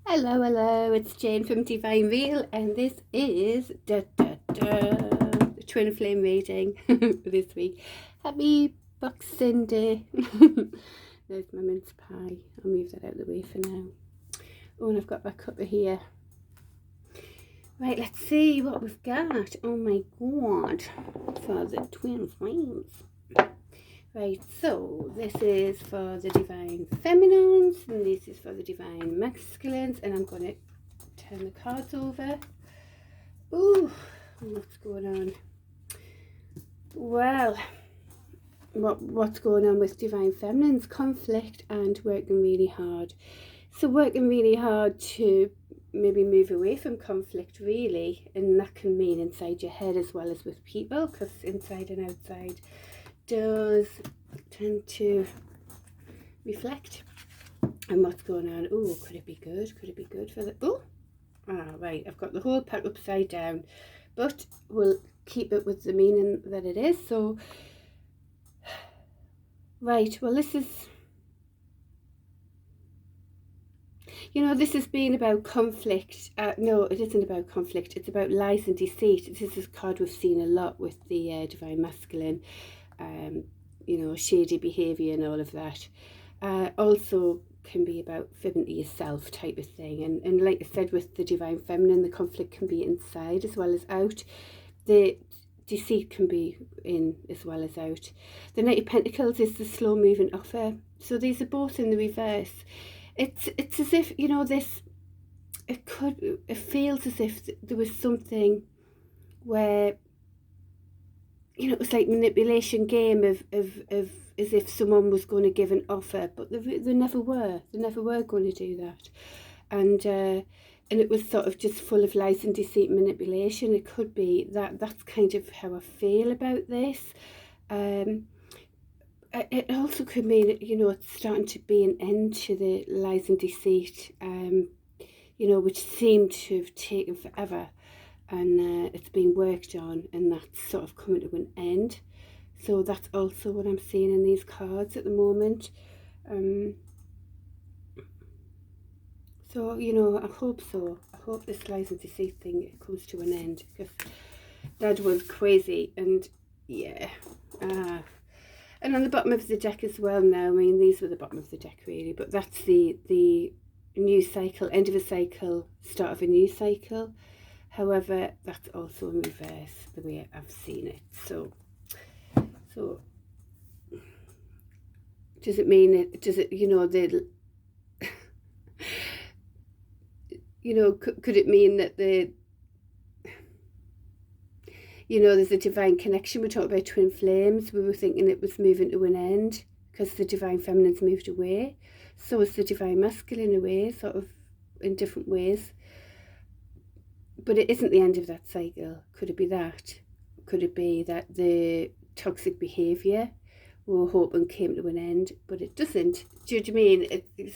Hello, hello, it's Jane from Divine Real, and this is the Twin Flame reading for this week. Happy Boxing Day. There's my mince pie. I'll move that out of the way for now. Oh, and I've got my cuppa here. Right, let's see what we've got. Oh my god, for the Twin Flames. Right, so this is for the Divine Feminines, and this is for the Divine Masculines, and I'm going to turn the cards over. Ooh, what's going on? Well, what's going on with Divine Feminines? Conflict and working really hard. So working really hard to maybe move away from conflict, really, and that can mean inside your head as well as with people, because inside and outside does tend to reflect on what's going on. Oh, could it be good? Could it be good for the... Oh, right, I've got the whole pack upside down, but we'll keep it with the meaning that it is. So, right, well, this is... this has been about conflict. No, it isn't about conflict. It's about lies and deceit. This is a card we've seen a lot with the Divine Masculine. Shady behaviour and all of that. Also can be about fibbing to yourself type of thing. And like I said, with the Divine Feminine, the conflict can be inside as well as out. The deceit can be in as well as out. The Knight of Pentacles is the slow moving offer. So these are both in the reverse. It's as if, it feels as if there was something where, it was like manipulation game of as if someone was going to give an offer, but they never were. They never were going to do that. And it was sort of just full of lies and deceit and manipulation. It could be that. That's kind of how I feel about this. It also could mean, it's starting to be an end to the lies and deceit, which seemed to have taken forever. And it's been worked on, and that's sort of coming to an end. So that's also what I'm seeing in these cards at the moment. So, I hope so. I hope this lies and deceit thing comes to an end, because that was crazy. And yeah. And on the bottom of the deck as well now, I mean, these were the bottom of the deck really, but that's the new cycle, end of a cycle, start of a new cycle. However, that's also in reverse, the way I've seen it. So does it mean it? Does it? Could it mean that there's a divine connection? We talked about twin flames. We were thinking it was moving to an end because the Divine Feminine's moved away. So is the Divine Masculine away, sort of in different ways. But it isn't the end of that cycle. Could it be that? Could it be that the toxic behaviour we were hoping came to an end, but it doesn't? Do you know what I mean?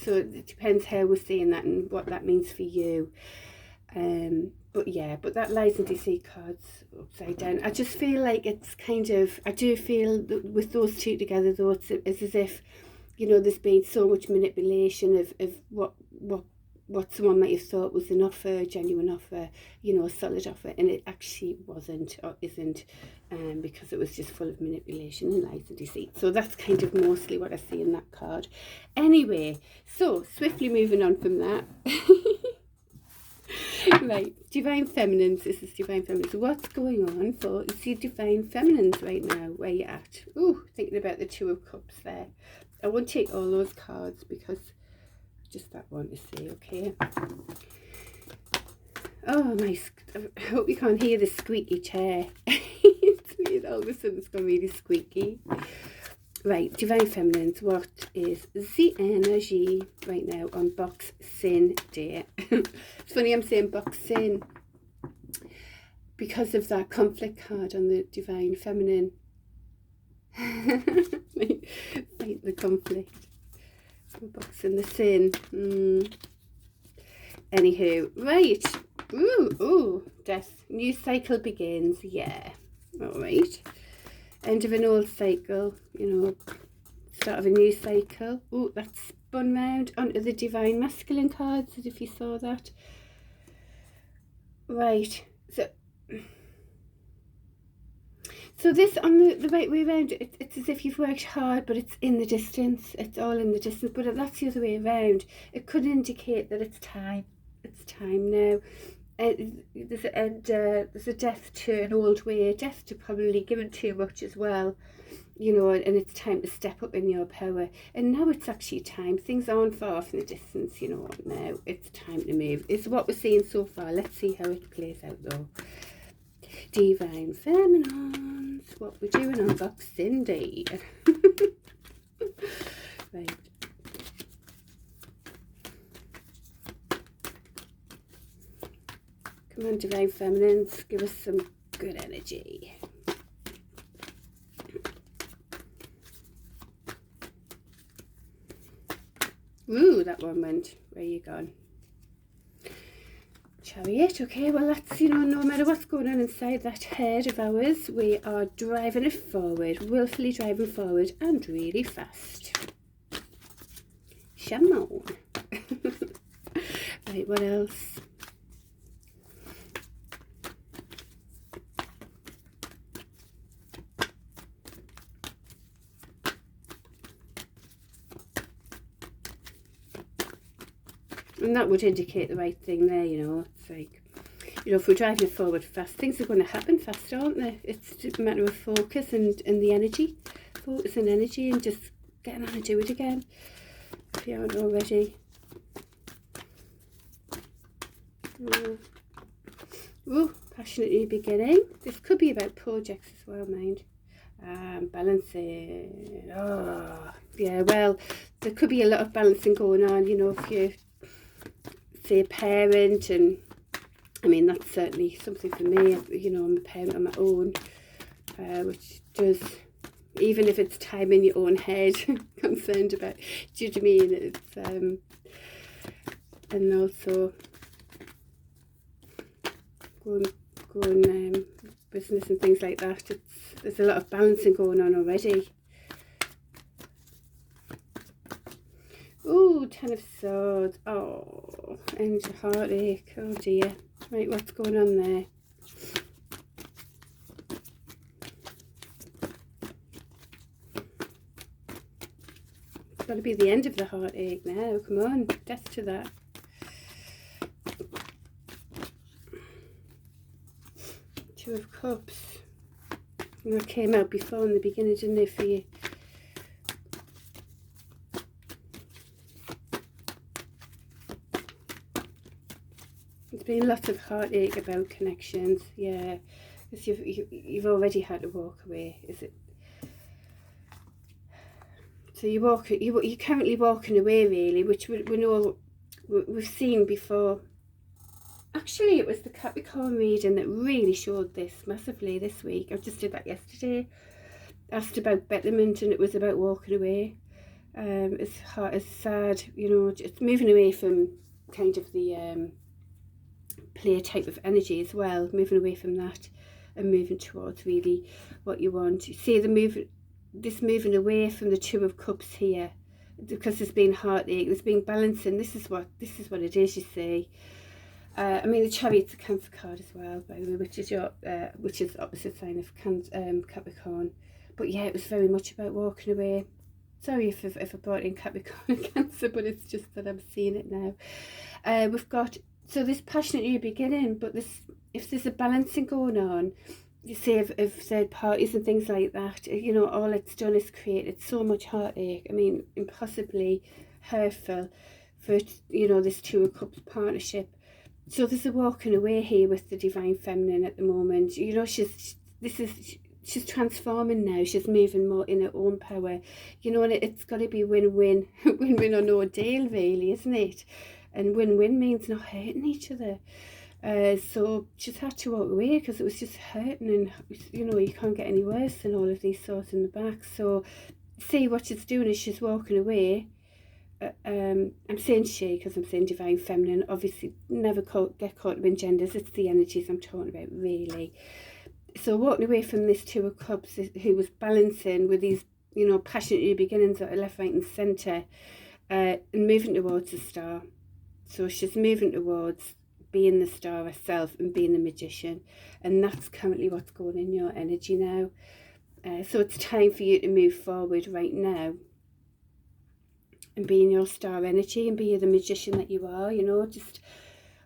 So it depends how we're seeing that and what that means for you. But that lies and deceit card's upside down. I just feel like it's kind of, I do feel that with those two together, though, it's as if, there's been so much manipulation of what someone might have thought was an offer, a genuine offer, a solid offer, and it actually wasn't or isn't, because it was just full of manipulation and lies and deceit. So that's kind of mostly what I see in that card. Anyway, so swiftly moving on from that. Right, Divine Feminines. This is Divine Feminines. What's going on for the Divine Feminines right now? Where you at? Ooh, thinking about the Two of Cups there. I won't take all those cards because just that one to see, okay? Oh, I hope you can't hear the squeaky chair. It's weird, all of a sudden it's gone really squeaky. Right, Divine Feminines, what is the energy right now on Boxing Day? It's funny I'm saying Boxing because of that conflict card on the Divine Feminine. Fight the conflict. Boxing the sin. Anywho, right. Ooh, death. New cycle begins. Yeah. Alright. End of an old cycle, start of a new cycle. Oh, that's spun round onto the divine masculine cards, as if you saw that. Right, so this on the right way around, it's as if you've worked hard, but it's in the distance. It's all in the distance, but that's the other way around. It could indicate that it's time. It's time now. There's a death to an old way, a death to probably given too much as well, you know, and it's time to step up in your power. And now it's actually time. Things aren't far off in the distance, you know. Now it's time to move. It's what we're seeing so far. Let's see how it plays out though. Divine Feminines, what we're doing on Boxing Day. Right. Come on, Divine Feminines, give us some good energy. Ooh, that one went. Where you gone? Chariot. Okay, well that's, you know, no matter what's going on inside that head of ours, we are driving it forward, willfully driving forward, and really fast. Come Right, what else? And that would indicate the right thing there, you know. It's like, you know, if we're driving forward fast, things are going to happen fast, aren't they? It's a matter of focus and the energy. Focus and energy, and just getting on and do it again, if you aren't already. Ooh, passionate new beginning. This could be about projects as well, mind. Balancing. Oh, yeah, well, there could be a lot of balancing going on, you know, if you say a parent, and I mean that's certainly something for me, you know. I'm a parent on my own, which does, even if it's time in your own head, concerned about, do you know what I mean? It's and also going business and things like that. There's a lot of balancing going on already. Ooh, Ten of Swords. Oh, and a heartache. Oh dear. Right, what's going on there? It's got to be the end of the heartache now. Come on, death to that. Two of Cups. And that came out before in the beginning, didn't it, for you? There's been lots of heartache about connections, yeah, because you've already had to walk away. Is it? So you're currently walking away, really, which we know we've seen before. Actually, it was the Capricorn reading that really showed this massively this week. I just did that yesterday. Asked about betterment, and it was about walking away. It's sad, you know, just moving away from kind of the play type of energy as well, moving away from that and moving towards really what you want. You see this moving away from the Two of Cups here, because there's been heartache, there's been balancing. This is what it is, you see. I mean, the Chariot's a Cancer card as well, by the way, which is opposite sign of Capricorn. But yeah, it was very much about walking away. Sorry if I brought in Capricorn and Cancer, but it's just that I'm seeing it now. We've got, so this passionate new beginning, but if there's a balancing going on, you say of third parties and things like that, you know, all it's done is created so much heartache. I mean, impossibly hurtful for, you know, this Two of Cups partnership. So there's a walking away here with the Divine Feminine at the moment. You know, she's transforming now. She's moving more in her own power. You know, and it's got to be win-win, win-win or no deal, really, isn't it? And win-win means not hurting each other. So she's had to walk away because it was just hurting, and you know, you can't get any worse than all of these swords in the back. So see, what she's doing is she's walking away. I'm saying she because I'm saying Divine Feminine. Obviously, never get caught up in genders. It's the energies I'm talking about, really. So walking away from this Two of Cups, who was balancing with these, you know, passionate new beginnings that are left, right and centre. and moving towards the star. So she's moving towards being the star herself and being the magician, and that's currently what's going in your energy now. So it's time for you to move forward right now and be in your star energy and be the magician that you are, you know, just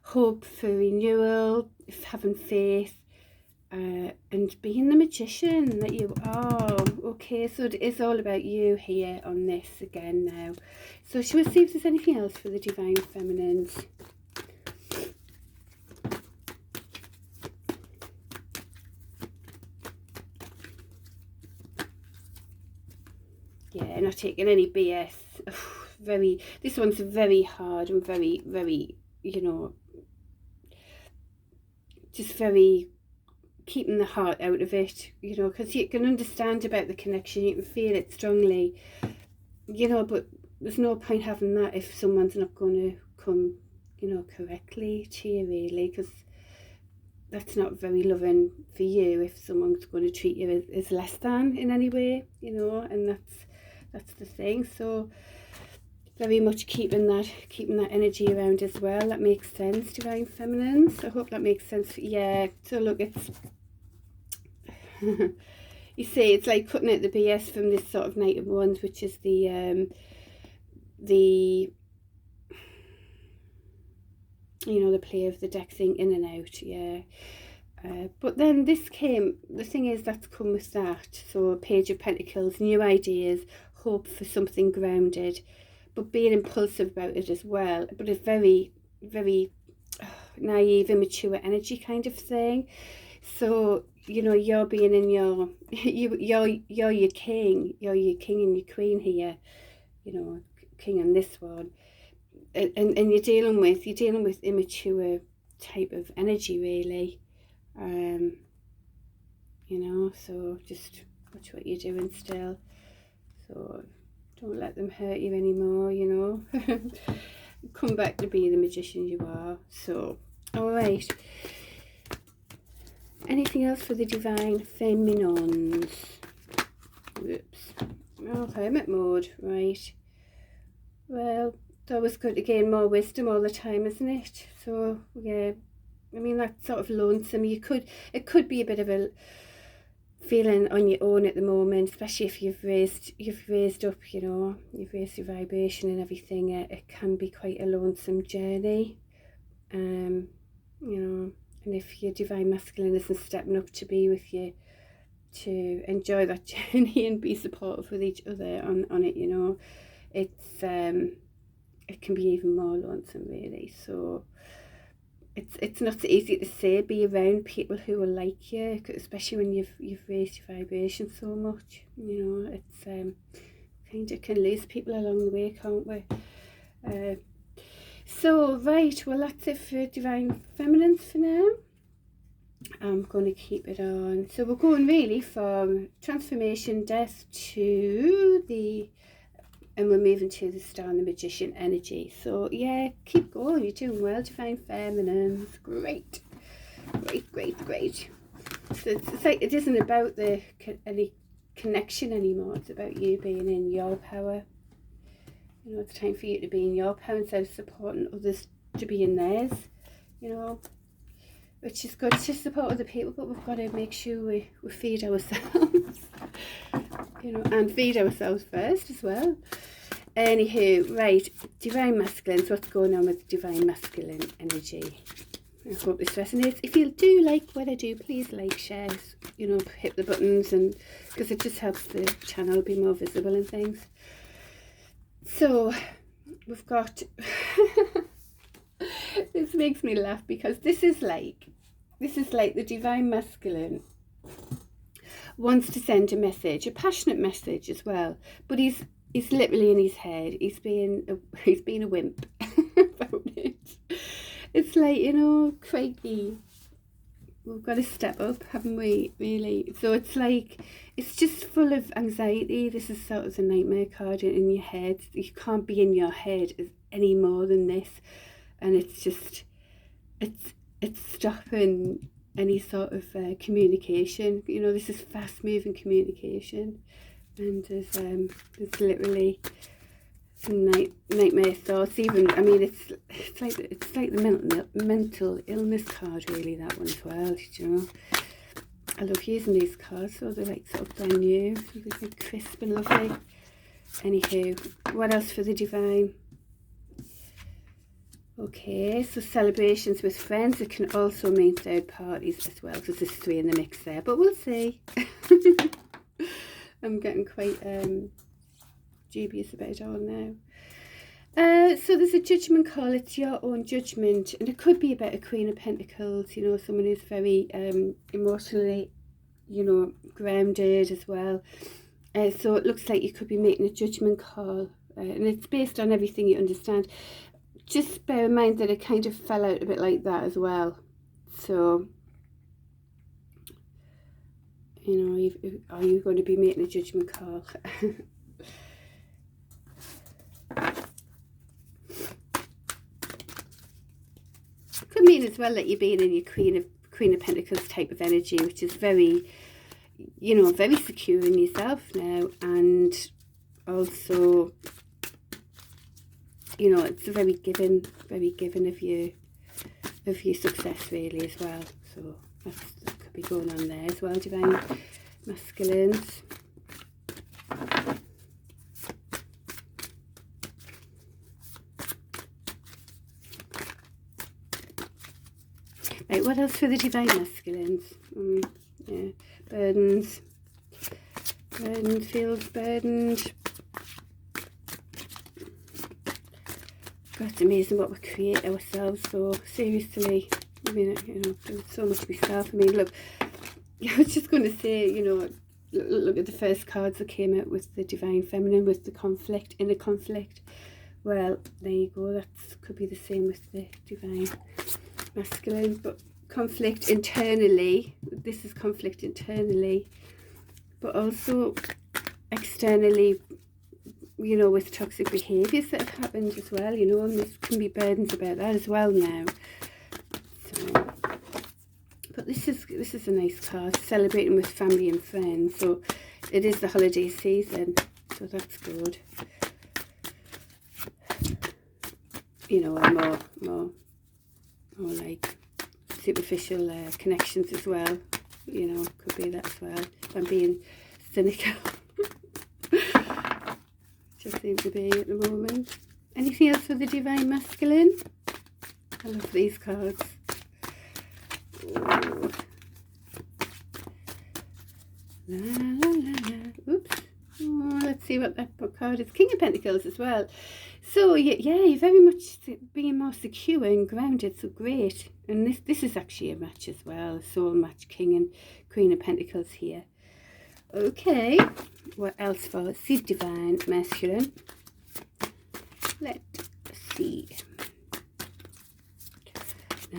hope for renewal, having faith, and being the magician that you are. Okay, so it is all about you here on this again now. So shall we see if there's anything else for the Divine Feminines? Yeah, not taking any BS. This one's very hard and very, very, you know, just very keeping the heart out of it, you know, because you can understand about the connection, you can feel it strongly, you know, but there's no point having that if someone's not going to come, you know, correctly to you, really, because that's not very loving for you if someone's going to treat you as less than in any way, you know, and that's the thing. So very much keeping that energy around as well. That makes sense, Divine Feminines. I hope that makes sense. Yeah, so look, it's you see, it's like cutting out the BS from this sort of Knight of Wands, which is the you know, the play of the deck thing in and out. Yeah. But then this came, the thing is, that's come with that. So Page of Pentacles, new ideas, hope for something grounded, but being impulsive about it as well. But a very, very naive, immature energy kind of thing. So, you know, you're being in your, you're your king. You're your king and your queen here. You know, king on this one. And you're dealing with immature type of energy, really. You know, so just watch what you're doing still. So don't let them hurt you anymore, you know. Come back to being the magician you are. So, all right. Anything else for the Divine Feminines? Whoops. Oh, hermit mode, right. Well, it's always good to gain more wisdom all the time, isn't it? So, yeah. I mean, that's sort of lonesome. It could be a bit of a feeling on your own at the moment, especially if you've raised up, you know, you've raised your vibration and everything. It can be quite a lonesome journey, you know. And if your Divine Masculine isn't stepping up to be with you, to enjoy that journey and be supportive with each other on it, you know, it's it can be even more lonesome, really. So it's not so easy to say, be around people who will like you, especially when you've raised your vibration so much, you know. It's kind of can lose people along the way, can't we? So right, well, that's it for Divine Feminines for now. I'm going to keep it on. So we're going really from transformation, death, to the, and we're moving to the Star and the Magician energy. So yeah, keep going. You're doing well, Divine Feminines. Great, great, great, great. So it's like it isn't about any connection anymore. It's about you being in your power. You know, it's time for you to be in your power instead of supporting others to be in theirs. You know, which is good to support other people, but we've got to make sure we feed ourselves. You know, and feed ourselves first as well. Anywho, right, Divine Masculine. So what's going on with Divine Masculine energy? I hope this resonates. If you do like what I do, please like, share, you know, hit the buttons, and because it just helps the channel be more visible and things. So we've got this makes me laugh because this is like the Divine Masculine wants to send a message, a passionate message as well, but he's literally in his head. He's being a wimp about it. It's like, you know, crikey, we've got to step up, haven't we, really? So it's like, it's just full of anxiety. This is sort of the nightmare card in your head. You can't be in your head any more than this, and it's just, it's stopping any sort of communication. You know, this is fast moving communication, and there's literally some nightmare thoughts. Even, I mean, it's like the mental illness card, really, that one as well, you know. I love using these cards, so they're like sort of brand new, so they're like crisp and lovely. Anywho, what else for the divine? Okay, so celebrations with friends. It can also mean third parties as well, because there's 3 in the mix there, but we'll see. I'm getting quite dubious about it all now. So there's a judgment call. It's your own judgment, and it could be about a Queen of Pentacles, you know, someone who's very emotionally, you know, grounded as well. So it looks like you could be making a judgment call, and it's based on everything you understand. Just bear in mind that it kind of fell out a bit like that as well. So, you know, are you going to be making a judgment call? Could mean as well that you're being in your Queen of Pentacles type of energy, which is very, you know, very secure in yourself now, and also, you know, it's very given of your success, really, as well. So that could be going on there as well, divine masculines. Right, what else for the divine masculines? Yeah, burdens, feels burdened. God, it's amazing what we create ourselves for, seriously. I mean, you know, there's so much myself. I mean, look, I was just going to say, you know, look at the first cards that came out with the divine feminine, with the conflict, inner conflict. Well, there you go, that could be the same with the divine masculine, but conflict internally. This is conflict internally, but also externally, you know, with toxic behaviours that have happened as well, you know, and there can be burdens about that as well now. So, but this is a nice card, celebrating with family and friends. So it is the holiday season, so that's good. You know, more like superficial connections as well, you know, could be that as well, if I'm being cynical. Just seems to be at the moment. Anything else for the divine masculine? I love these cards. Ooh. La, la, la, la. Oops. Oh, let's see what that card is. King of Pentacles as well. So yeah, you're very much being more secure and grounded, so great. And this is actually a match as well, a soul match, King and Queen of Pentacles here. Okay, what else for the divine masculine? Let's see. I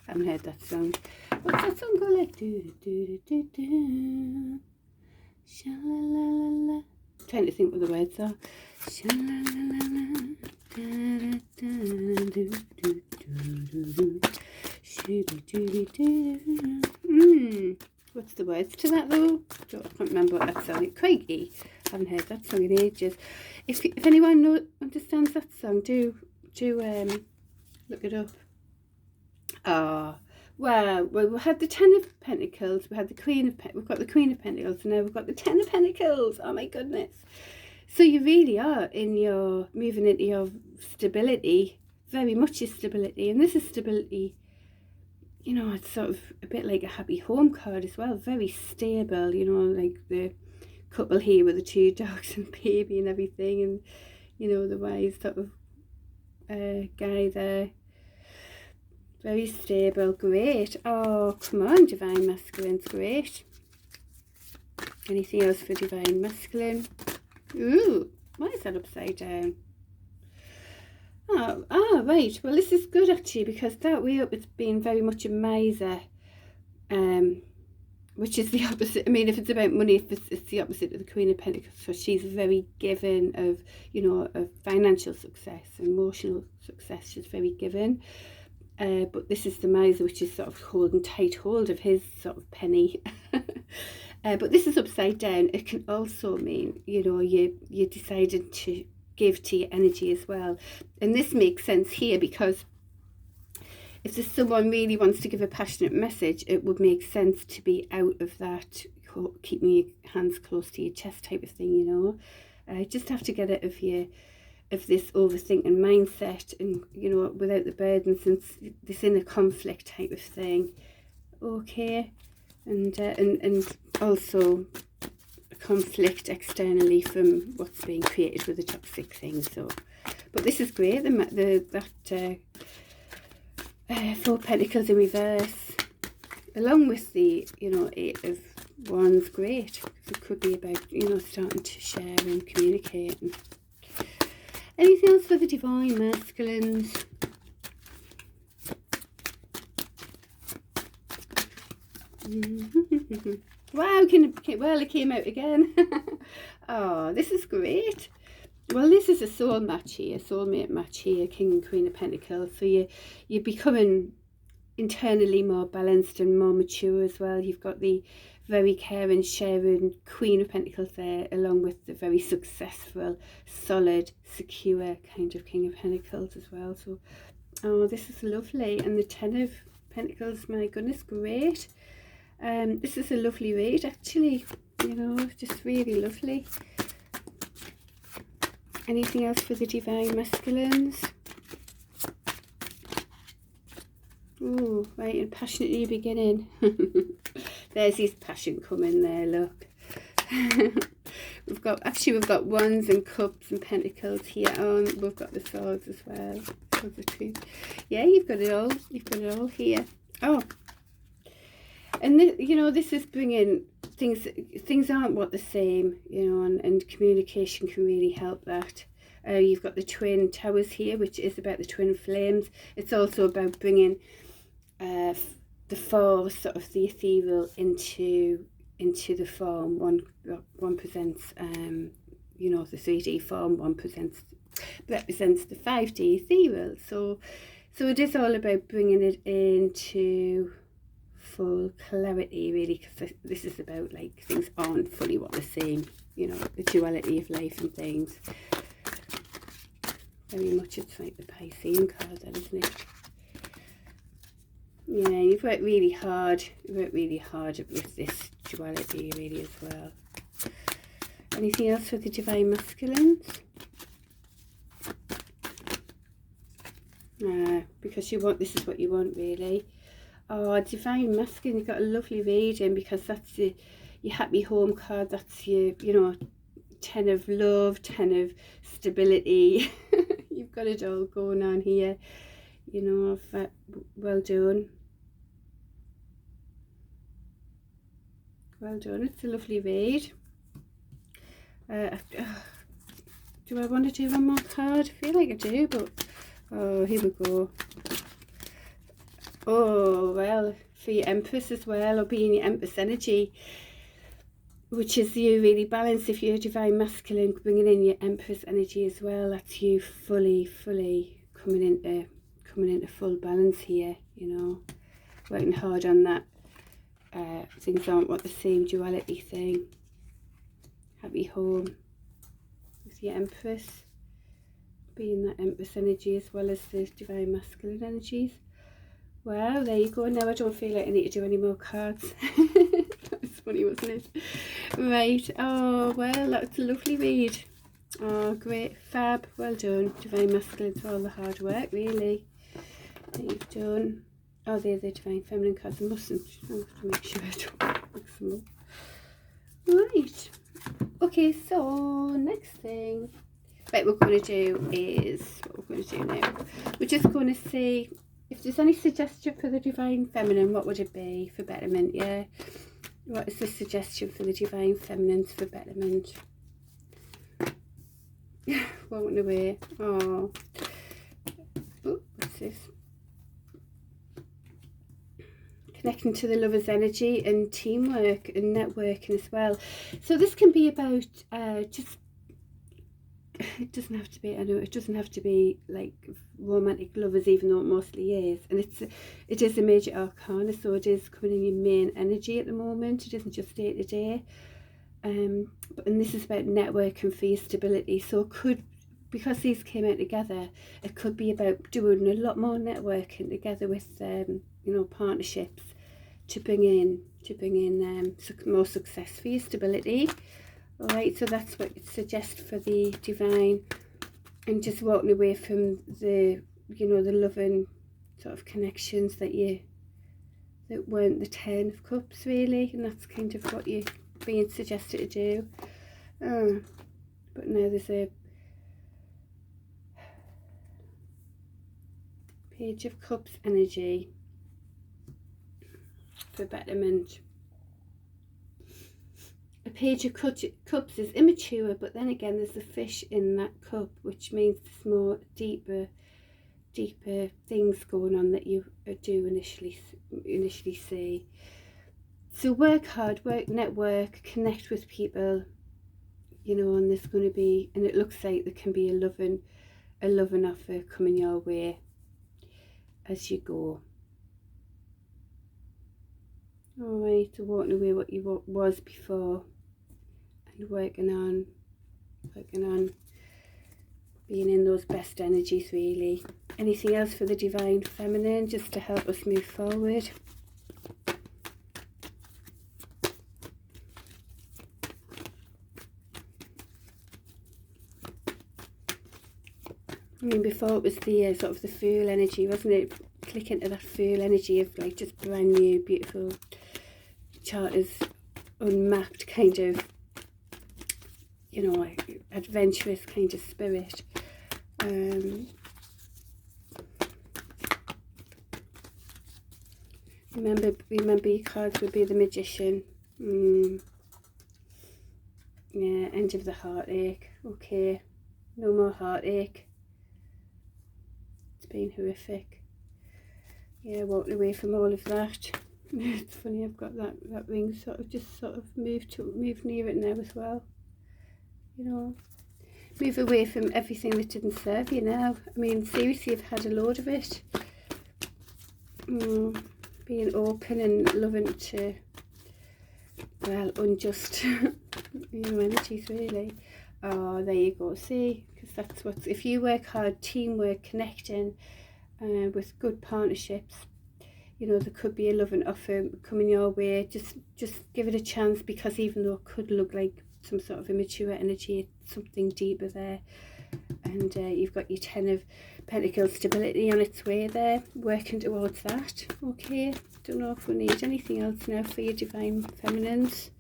haven't heard that song. What's that song called? Like, sha-la-la-la-la. Trying to think what the words are. What's the words to that though? I can't remember what that song is. Craigie. I haven't heard that song in ages. If anyone understands that song, do look it up. Well, we had the 10 of Pentacles, we had the Queen of Pentacles, we've got the Queen of Pentacles, and now we've got the 10 of Pentacles. Oh my goodness. So you really are moving into your stability, very much your stability, and this is stability, you know, it's sort of a bit like a happy home card as well, very stable, you know, like the couple here with the 2 dogs and baby and everything, and, you know, the wise sort of guy there. Very stable, great. Oh, come on, divine masculine's great. Anything else for divine masculine? Ooh, why is that upside down? Oh, right. Well, this is good actually, because that way up it's been very much a miser, which is the opposite. I mean, if it's about money, it's the opposite of the Queen of Pentacles. So she's very given of, you know, of financial success, emotional success. She's very given. but this is the miser, which is sort of holding tight hold of his sort of penny. But this is upside down. It can also mean, you know, you decided to give to your energy as well. And this makes sense here, because if there's someone really wants to give a passionate message, it would make sense to be out of that keeping your hands close to your chest type of thing, you know. Just have to get out of this overthinking mindset, and, you know, without the burden, since this inner conflict type of thing. Okay, and also a conflict externally from what's being created with the toxic thing. So, but this is great. That 4 Pentacles in reverse, along with the, you know, 8 of Wands, great. It could be about, you know, starting to share and communicate. And anything else for the Divine Masculines? Wow, well, it came out again. Oh, this is great. Well, this is a soul match here, soulmate match here, King and Queen of Pentacles. So you're becoming internally more balanced and more mature as well. You've got the very caring, sharing Queen of Pentacles there, along with the very successful, solid, secure kind of King of Pentacles as well. So, oh, this is lovely. And the 10 of Pentacles, my goodness, great. This is a lovely read, actually, you know, just really lovely. Anything else for the Divine Masculines? Oh, right, and passionately beginning. There's his passion coming there, look. we've got Wands and Cups and Pentacles here on. We've got the Swords as well. Yeah, you've got it all. You've got it all here. Oh, and this, you know, this is bringing things aren't what the same, you know, and communication can really help that. You've got the Twin Towers here, which is about the twin flames. It's also about bringing the force, sort of the ethereal, into the form. One presents, you know, the 3D form. One represents the 5D ethereal. So it is all about bringing it into full clarity, really, because this is about, like, things aren't fully what they're saying, you know, the duality of life and things. Very much, it's like the Piscean card, that, isn't it? Yeah, you've worked really hard. You've worked really hard with this duality, really, as well. Anything else for the Divine Masculines? Because you want, this is what you want, really. Oh, Divine Masculine, you've got a lovely reading, because that's your happy home card. That's your, you know, 10 of love, 10 of stability. You've got it all going on here, you know. Well done. Well done. It's a lovely read. Do I want to do one more card? I feel like I do, but oh, here we go. Oh, well, for your Empress as well, or being your Empress energy, which is you really balanced. If you're a Divine Masculine, bringing in your Empress energy as well, that's you fully coming into full balance here, you know, working hard on that. Things aren't what the same duality thing. Happy home with your Empress, being that Empress energy as well as the Divine Masculine energies. Wow, there you go. Now I don't feel like I need to do any more cards. That was funny, wasn't it? Right. Oh, well, that's a lovely read. Oh, great. Fab. Well done. Divine Masculine, for all the hard work, really, that you've done. Oh, they're the Divine Feminine cards. I have to make sure I don't mix them up. Right. Okay, so next thing. Right, what we're going to do is, what we're going to do now, we're just going to see if there's any suggestion for the Divine Feminine. What would it be for betterment? Yeah, what is the suggestion for the Divine Feminines for betterment? Won't away. Oh, what's this? Connecting to the lover's energy and teamwork and networking as well. So this can be about just it doesn't have to be, I know it doesn't have to be like romantic lovers, even though it mostly is. And it is a major arcana, so it is coming in your main energy at the moment. It isn't just day to day. And this is about networking for your stability. So it could, because these came out together, it could be about doing a lot more networking together with you know, partnerships to bring in more success for your stability. All right, so that's what it suggests for the divine, and just walking away from the, you know, the loving sort of connections that weren't the 10 of Cups really, and that's kind of what you're being suggested to do. But now there's a Page of Cups energy for betterment. A Page of Cups is immature, but then again there's a fish in that cup, which means there's more deeper things going on that you do initially see. So work hard, network, connect with people, you know, and there's going to be, and it looks like there can be a loving offer coming your way as you go. Alright, so walking away what you was before, and working on being in those best energies really. Anything else for the Divine Feminine, just to help us move forward? I mean, before it was the sort of the Fool energy, wasn't it? Click into that Fool energy of like just brand new, beautiful charters, unmapped kind of, you know, like adventurous kind of spirit. Remember your cards would be the Magician. Yeah, end of the heartache. Okay, no more heartache. It's been horrific. Yeah, walking away from all of that. It's funny, I've got that ring sort of moved near it now as well. You know, move away from everything that didn't serve you now. I mean, seriously, I've had a load of it. Being open and loving to, well, unjust you know, energies really. Oh, there you go. See, because that's what, if you work hard, teamwork, connecting with good partnerships, you know, there could be a loving offer coming your way. Just give it a chance, because even though it could look like some sort of immature energy, it's something deeper there. And you've got your 10 of Pentacles stability on its way there, working towards that. Okay, don't know if we need anything else now for your Divine Feminines,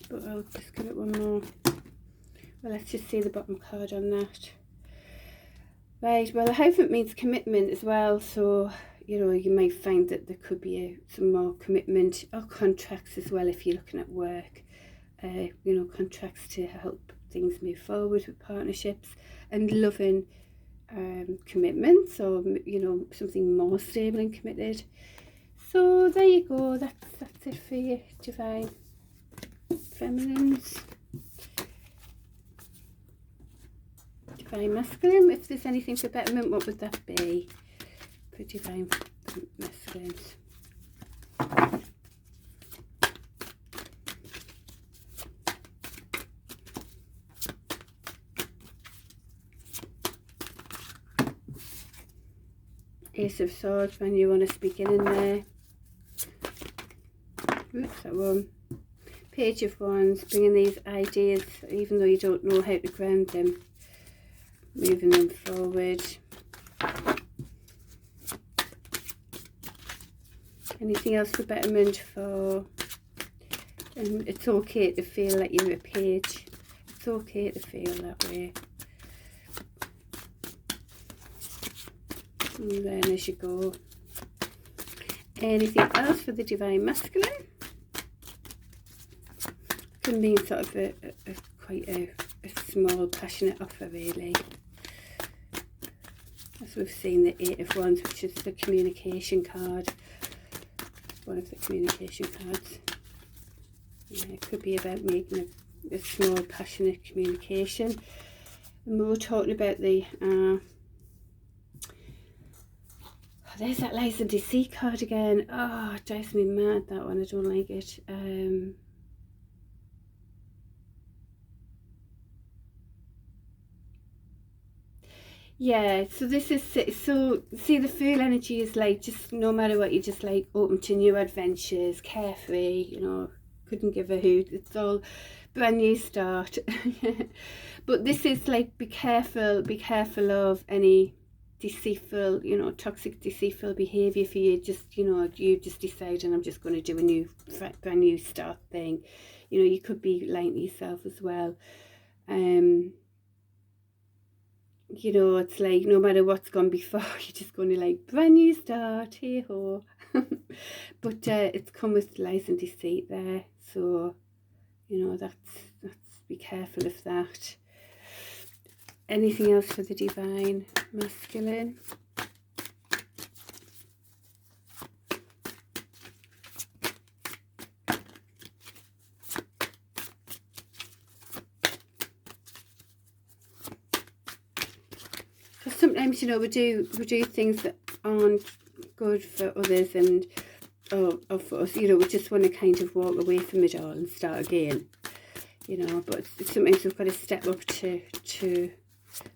but I'll just give it one more. Well, let's just see the bottom card on that. Right, well, the Hierophant means commitment as well, so, you know, you might find that there could be some more commitment or contracts as well if you're looking at work. You know, contracts to help things move forward with partnerships, and loving commitments, or, you know, something more stable and committed. So there you go, that's it for you Divine Feminines. Divine Masculine, if there's anything for betterment, what would that be for Divine Masculines? Ace of Swords, when you want to begin in there. Oops, that one. Page of Wands, bringing these ideas, even though you don't know how to ground them, moving them forward. Anything else for betterment for, and it's okay to feel like you're a page. It's okay to feel that way. And then as you go, anything else for the Divine Masculine? Can mean sort of quite a small passionate offer really. As we've seen, the Eight of Wands, which is the communication card, one of the communication cards. Yeah, it could be about making it's more passionate communication. And we were talking about the there's that lies and deceit card again. Oh, it drives me mad, that one. I don't like it. Yeah, so this is, so see, the Fool energy is like, just no matter what, you're just like open to new adventures, carefree, you know, couldn't give a hoot. It's all brand new start. But this is like, be careful of any deceitful, you know, toxic, deceitful behavior for you. Just, you know, you just decide, and I'm just going to do a new, brand new start thing. You know, you could be lying to yourself as well. You know, it's like, no matter what's gone before, you're just going to like, brand new start, hey ho. But it's come with lies and deceit there, so you know, that's be careful of that. Anything else for the divine masculine? Because sometimes, you know, we do things that aren't good for others, and or for us, you know, we just want to kind of walk away from it all and start again, you know. But sometimes we've got to step up to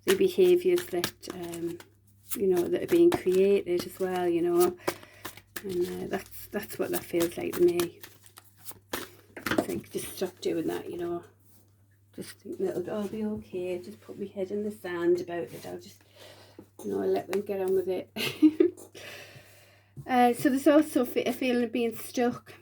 the behaviours that you know, that are being created as well, you know. And that's what that feels like to me. It's like, just stop doing that, you know. Just think that it'll all be okay. Just put my head in the sand about it. I'll just, you know, let them get on with it. So there's also a feeling of being stuck.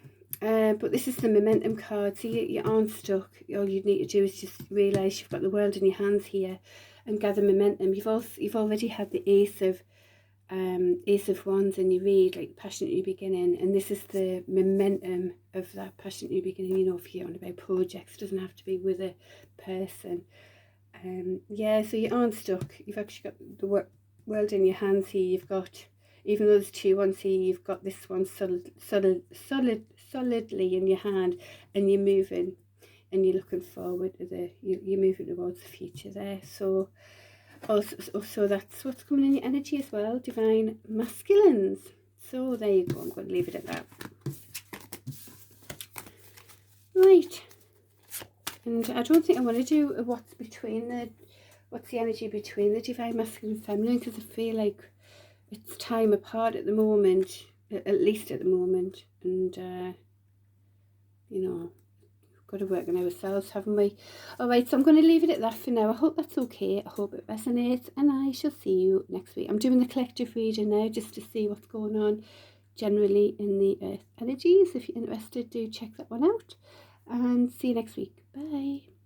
But this is the momentum card, so you aren't stuck. All you need to do is just realise you've got the world in your hands here and gather momentum. You've already had the Ace of Wands in your read, like passionate new beginning, and this is the momentum of that passionate new beginning. You know, if you're on about projects, it doesn't have to be with a person. Yeah, so you aren't stuck. You've actually got the world in your hands here. You've got, even though there's two ones here, you've got this one solidly in your hand, and you're moving, and you're looking forward to you're moving towards the future there. So also that's what's coming in your energy as well, divine masculines. So there you go. I'm going to leave it at that. Right, and I don't think I want to do what's the energy between the divine masculine and feminine, because I feel like it's time apart at the moment, at least at the moment. And you know, we've got to work on ourselves, haven't we? All right, so I'm going to leave it at that for now. I hope that's okay. I hope it resonates, and I shall see you next week. I'm doing the collective reading now just to see what's going on generally in the earth energies. If you're interested, do check that one out, and see you next week. Bye.